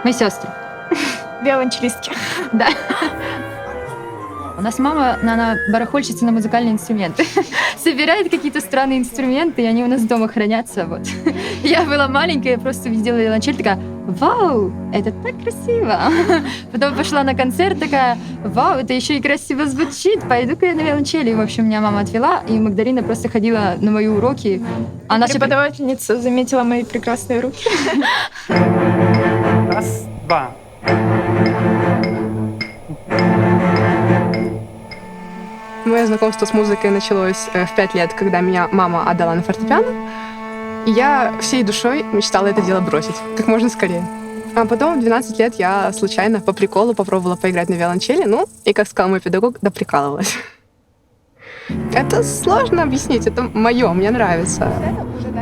Мы сестры. Виолончелистки. Да. У нас мама, она барахольщица на музыкальные инструменты. Собирает какие-то странные инструменты, и они у нас дома хранятся. Вот. Я была маленькая, я просто увидела виолончель, такая: вау, это так красиво. Потом пошла на концерт, такая: вау, это еще и красиво звучит, пойду-ка я на виолончели. В общем, меня мама отвела, и Магдарина просто ходила на мои уроки. Она все... Преподавательница заметила мои прекрасные руки. Раз, два. Мое знакомство с музыкой началось в 5 лет, когда меня мама отдала на фортепиано. И я всей душой мечтала это дело бросить как можно скорее. А потом в 12 лет я случайно по приколу попробовала поиграть на виолончели. Ну, и, как сказал мой педагог, доприкалывалась. Это сложно объяснить, это мое, мне нравится.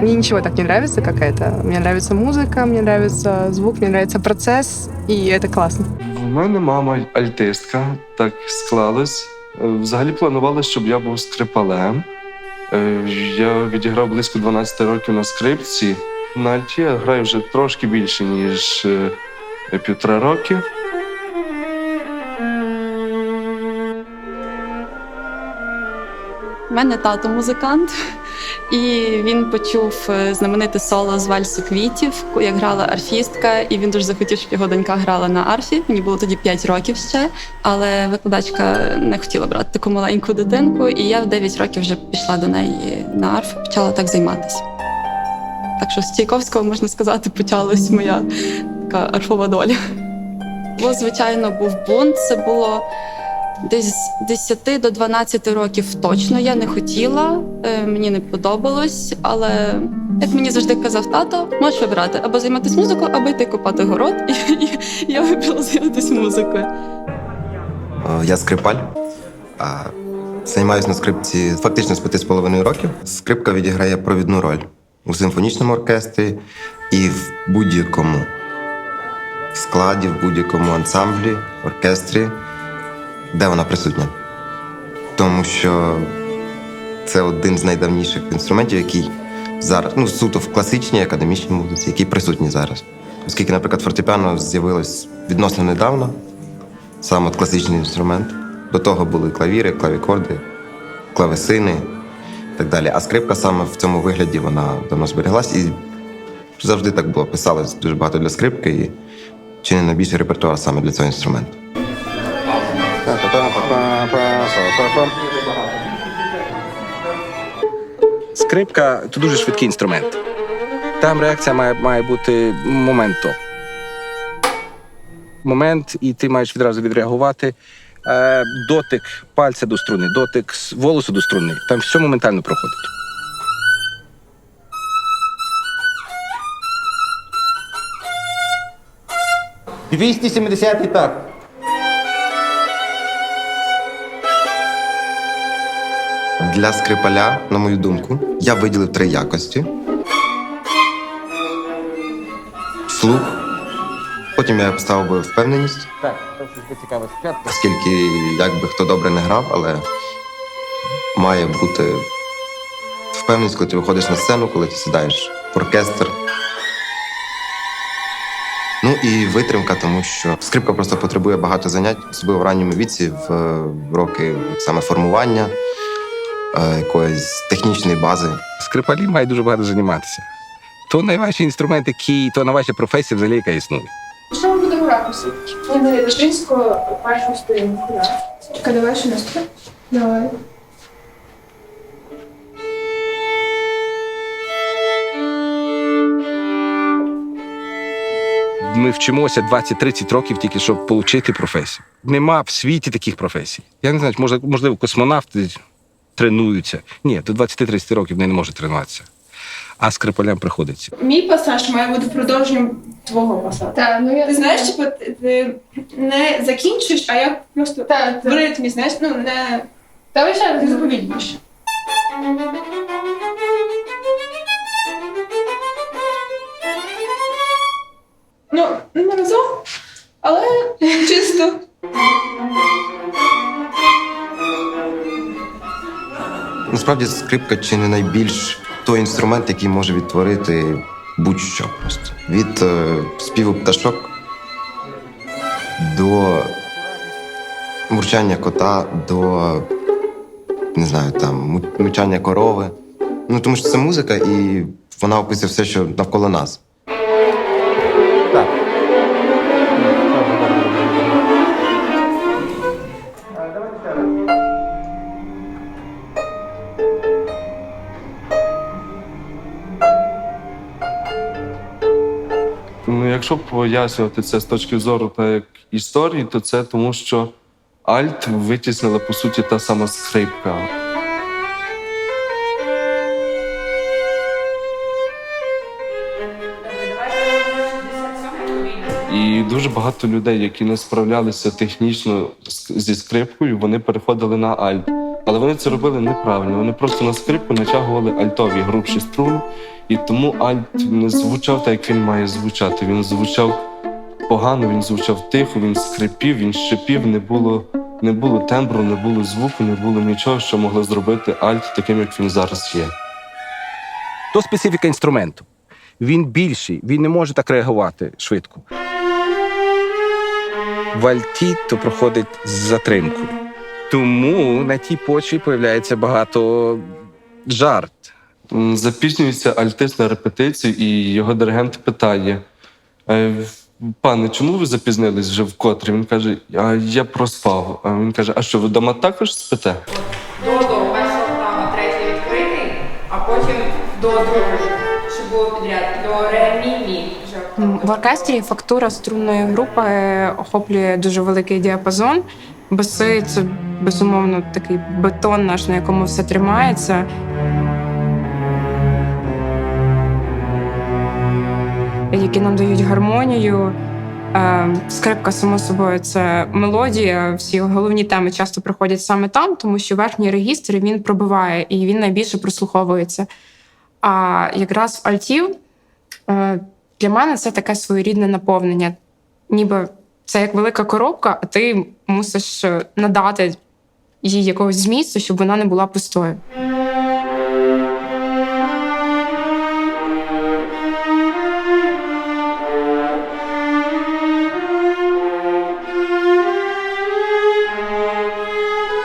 Мне ничего так не нравится, как это. Мне нравится музыка, мне нравится звук, мне нравится процесс, и это классно. У мене мама альтистка, так склалось. Взагалі планували, щоб я був скрипалем. Я відіграв близько 12 років на скрипці. На альті я граю вже трошки більше, ніж 1,5 роки. У мене тато музикант, і він почув знамените соло з вальсу квітів, як грала арфістка, і він дуже захотів, щоб його донька грала на арфі. Мені було тоді 5 років ще, але викладачка не хотіла брати таку маленьку дитинку, і я в 9 років вже пішла до неї на арфу, почала так займатися. Так що з Чайковського, можна сказати, почалась моя така арфова доля. Звичайно, був бунт, це було десь з 10 до 12 років точно. Я не хотіла, мені не подобалось, але, як мені завжди казав тато, можеш вибирати або займатися музикою, або йти копати город. І я вибрала займатися музикою. Я скрипаль. Займаюся на скрипці фактично з 5,5 років. Скрипка відіграє провідну роль у симфонічному оркестрі і в будь-якому складі, в будь-якому ансамблі, оркестрі, де вона присутня. Тому що це один з найдавніших інструментів, який зараз, суто в класичній академічній музиці, який присутній зараз. Оскільки, наприклад, фортепіано з'явилось відносно недавно, саме от класичний інструмент. До того були клавіри, клавікорди, клавесини і так далі. А скрипка саме в цьому вигляді, вона давно збереглась. І завжди так було. Писалось дуже багато для скрипки і чи не найбільший репертуар саме для цього інструменту. Скрипка – це дуже швидкий інструмент. Там реакція має бути моментом. Момент, і ти маєш відразу відреагувати. Дотик пальця до струни, дотик волосу до струни. Там все моментально проходить. – 270-й такт. Для скрипаля, на мою думку, я виділив 3 якості. Слух. Потім я поставив би впевненість. Так, це щось цікаве спочатку. Оскільки, як би хто добре не грав, але має бути впевненість, коли ти виходиш на сцену, коли ти сідаєш в оркестр. Ну і витримка, тому що скрипка просто потребує багато занять, особливо в ранньому віці, в роки саме формування, якоїсь технічної бази. Скрипалі мають дуже багато займатися. То найважчий інструмент, то найважча професія взагалі, яка існує. Що ми будемо грати? Ніна Лежинського, першу сторінку. Чекай, давай ще наступ. Давай. Ми вчимося 20-30 років тільки, щоб отримати професію. Нема в світі таких професій. Я не знаю, можливо, космонавти тренуються. Ні, до 20-30 років вони не можуть тренуватися. А скрипалям приходиться. Мій пасаж має бути продовженням твого пасажу. Так, Ти знаєш, типу, ти не закінчиш, а я просто в ритмі, знаєш, не... Давай ще раз, ти заповільніше. Не разом, але чисто. Насправді скрипка чи не найбільш той інструмент, який може відтворити будь-що просто. Від співу пташок до мурчання кота, до, не знаю, там, мучання корови. Ну, тому що це музика, і вона описує все, що навколо нас. Так. Ну, якщо пояснювати це з точки зору так, як історії, то це тому, що альт витіснила, по суті, та сама скрипка. І дуже багато людей, які не справлялися технічно зі скрипкою, вони переходили на альт. Але вони це робили неправильно. Вони просто на скрипку натягували альтові грубші струни, і тому альт не звучав так, як він має звучати. Він звучав погано, він звучав тихо, він скрипів, він шипів, не було тембру, не було звуку, не було нічого, що могло зробити альт таким, як він зараз є. То специфіка інструменту. Він більший, він не може так реагувати швидко. В альті то проходить з затримкою. Тому на тій почві появляється багато жарт. Запізнюється альтист на репетицію, і його диригент питає: пане, чому ви запізнились вже вкотре? Він каже: я проспав. А він каже: а що, ви вдома також спите? До перша октава, третій відкритий, а потім до другої, щоб було підряд, до ре, мі, мі. В оркестрі фактура струнної групи охоплює дуже великий діапазон. Баси – це, безумовно, такий бетон наш, на якому все тримається. Які нам дають гармонію. Скрипка, само собою, це мелодія. Всі головні теми часто проходять саме там, тому що верхній регістр він пробиває, і він найбільше прослуховується. А якраз в альтів для мене це таке своєрідне наповнення. Ніби це як велика коробка, а ти мусиш надати їй якогось змісту, щоб вона не була пустою.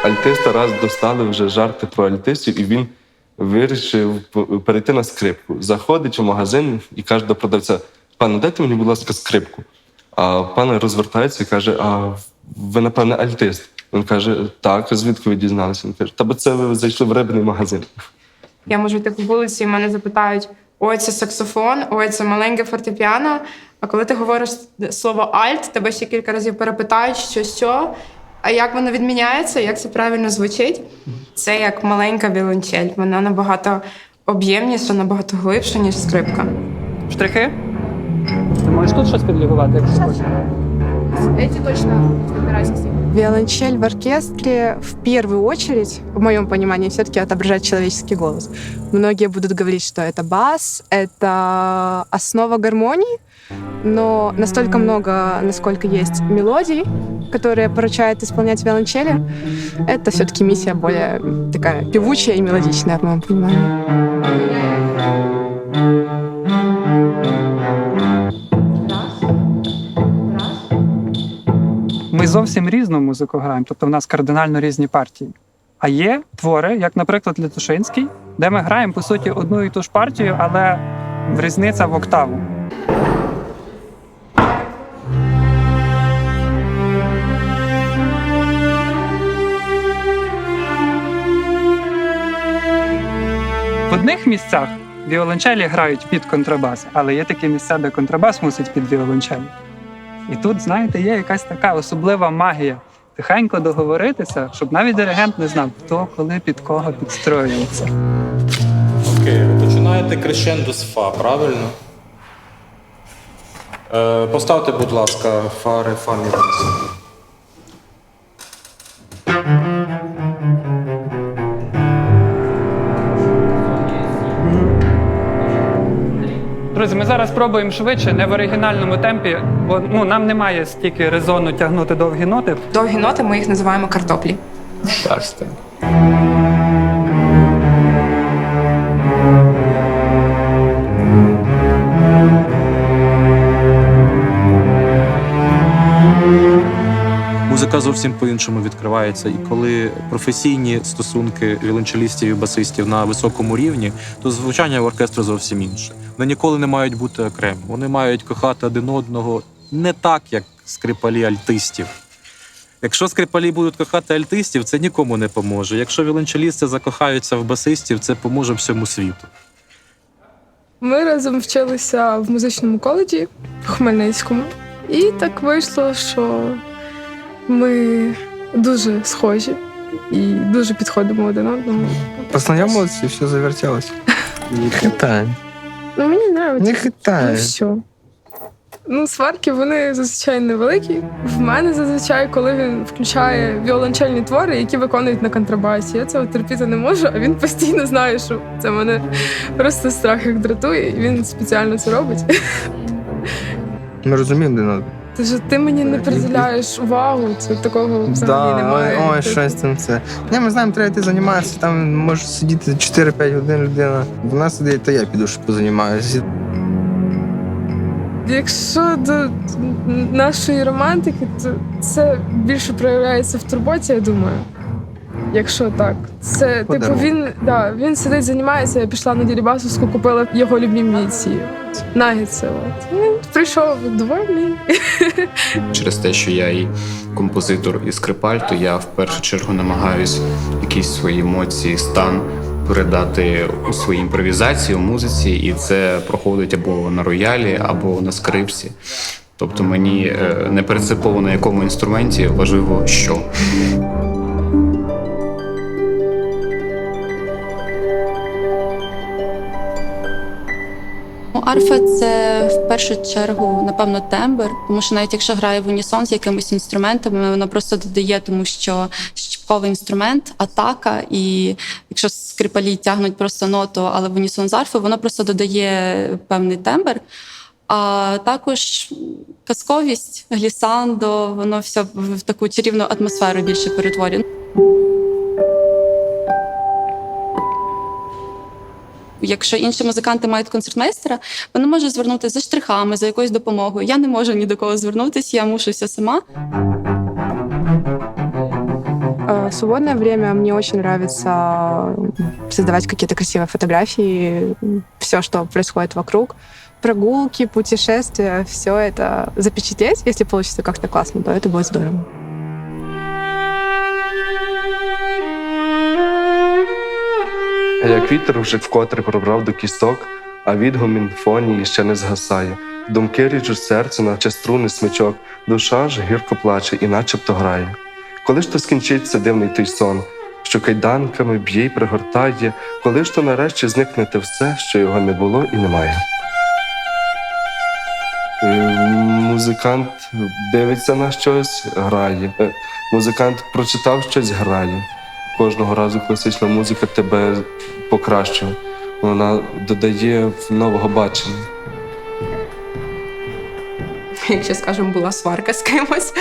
Альтиста раз достали вже жарти про альтистів, і він вирішив перейти на скрипку. Заходить у магазин і каже до продавця: пане, дайте мені, будь ласка, скрипку. А пан розвертається і каже: а ви, напевне, альтист? Він каже: так, звідки ви дізналися? Він каже: та бо це ви зайшли в рибний магазин. Я можу йти по вулиці, і мене запитають: ой, це саксофон, ой, це маленьке фортепіано. А коли ти говориш слово альт, тебе ще кілька разів перепитають, що, а як воно відміняється, як це правильно звучить. Це як маленька віолончель. Вона набагато об'ємніша, набагато глибша, ніж скрипка. Штрихи? Ти можеш тут щось підлігувати, якщо хочеш? Эти точно разбирайтесь. Виолончель в оркестре в первую очередь, в моем понимании, все-таки отображает человеческий голос. Многие будут говорить, что это бас, это основа гармонии, но настолько много, насколько есть мелодий, которые поручают исполнять виолончели, это все-таки миссия более такая певучая и мелодичная, в моем понимании. Ми зовсім різну музику граємо, тобто в нас кардинально різні партії. А є твори, як, наприклад, Летушинський, де ми граємо, по суті, одну і ту ж партію, але різниця в октаву. В одних місцях віолончелі грають під контрабас, але є такі місця, де контрабас мусить під віолончелі. І тут, знаєте, є якась така особлива магія. Тихенько договоритися, щоб навіть диригент не знав, хто, коли, під кого підстроюється. Окей, ви починаєте крещендо з фа, правильно? Поставте, будь ласка, фа, ре, фа, мі, ре. Друзі, ми зараз спробуємо швидше, не в оригінальному темпі, бо нам немає стільки резону тягнути довгі ноти. Довгі ноти, ми їх називаємо картоплі. Так. музика зовсім по-іншому відкривається. І коли професійні стосунки віолончелістів і басистів на високому рівні, то звучання оркестру зовсім інше. Вони ніколи не мають бути окремі. Вони мають кохати один одного не так, як скрипалі альтистів. Якщо скрипалі будуть кохати альтистів, це нікому не поможе. Якщо віолончелісти закохаються в басистів, це поможе всьому світу. Ми разом вчилися в музичному коледжі в Хмельницькому. І так вийшло, що ми дуже схожі і дуже підходимо один одному. Познайомилися і все завертілося. Не хитає. Ну, мені подобається. Не хитає. Ну, що? Ну, сварки, вони зазвичай невеликі. В мене зазвичай, коли він включає віолончельні твори, які виконують на контрабасі. Я цього терпіти не можу, а він постійно знає, що це мене просто страх як дратує, і він спеціально це робить. Ми розуміємо один одного. Тож ти мені не приділяєш увагу, це такого взагалі немає. Ой, щось там це. Ні, ми знаємо, треба ти займатися, там може сидіти 4-5 годин людина. Вона сидить, то я піду, що позаймаюся. Якщо до нашої романтики, то це більше проявляється в турботі, я думаю. Якщо так. Це, типу, він сидить, займається, я пішла на Дерибасовську, купила його любимі ці нагетси. Він прийшов довольний. Через те, що я і композитор, і скрипаль, то я в першу чергу намагаюсь якісь свої емоції, стан передати у своїй імпровізації, у музиці, і це проходить або на роялі, або на скрипці. Тобто мені не принципово на якому інструменті, важливо що. Арфа – це в першу чергу, напевно, тембр, тому що навіть якщо грає в унісон з якимись інструментами, вона просто додає, тому що щіпковий інструмент, атака, і якщо скрипалі тягнуть просто ноту, але в унісон з арфою, воно просто додає певний тембр. А також казковість, глісандо, воно все в таку чарівну атмосферу більше перетворює. Якщо інші музиканти мають концертмейстера, вони можуть звернутися за штрихами, за якоюсь допомогою. Я не можу ні до кого звернутися, я мушу все сама. В свободное время мне очень нравится создавать какие-то красивые фотографии, все, что происходит вокруг. Прогулки, путешествия, все это запечатлеть, если получится как-то классно, то это будет здорово. А як вітер вже вкотре пробрав до кісток, а відгомін фонії ще не згасає. Думки ріжуть серце, наче струни смичок, душа ж гірко плаче і начебто грає. Коли ж то скінчиться дивний той сон, що кайданками б'є й пригортає, коли ж то нарешті зникне те все, що його не було і немає. Музикант дивиться на щось, грає. Музикант прочитав щось, грає. Кожного разу класична музика тебе покращує. Вона додає нового бачення. Якщо, скажімо, була сварка з кимось,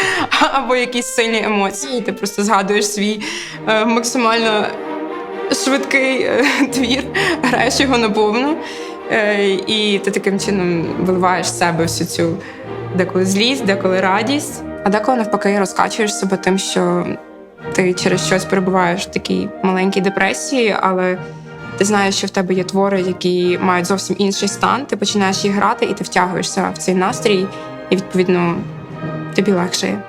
або якісь сильні емоції, ти просто згадуєш свій максимально швидкий твір, граєш його на повну, і ти таким чином виливаєш з себе всю цю деколи злість, деколи радість. А деколи навпаки розкачуєш себе тим, що ти через щось перебуваєш в такій маленькій депресії, але ти знаєш, що в тебе є твори, які мають зовсім інший стан, ти починаєш їх грати, і ти втягуєшся в цей настрій, і, відповідно, тобі легше.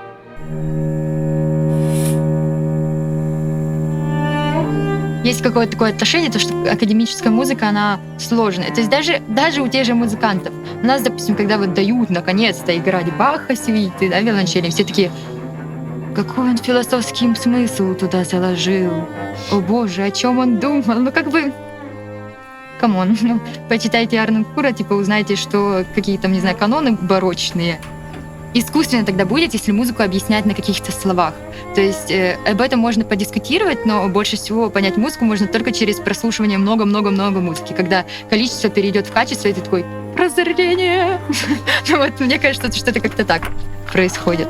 Есть какое-то такое отношение, то, что академическая музыка, она сложная. То есть даже у тех же музыкантов. У нас, допустим, когда вот дают, наконец-то, играть Баха, сюиты, да, виолончели, все такие: какой он философский смысл туда заложил? О боже, о чем он думал? Ну, как бы, камон, ну, почитайте Арно Кура, типа, узнаете, что какие там, не знаю, каноны барочные. Искусственно тогда будет, если музыку объяснять на каких-то словах. То есть об этом можно подискутировать, но больше всего понять музыку можно только через прослушивание много-много-много музыки, когда количество перейдет в качество, и ты такой: прозрение! Вот, мне кажется, что это как-то так происходит.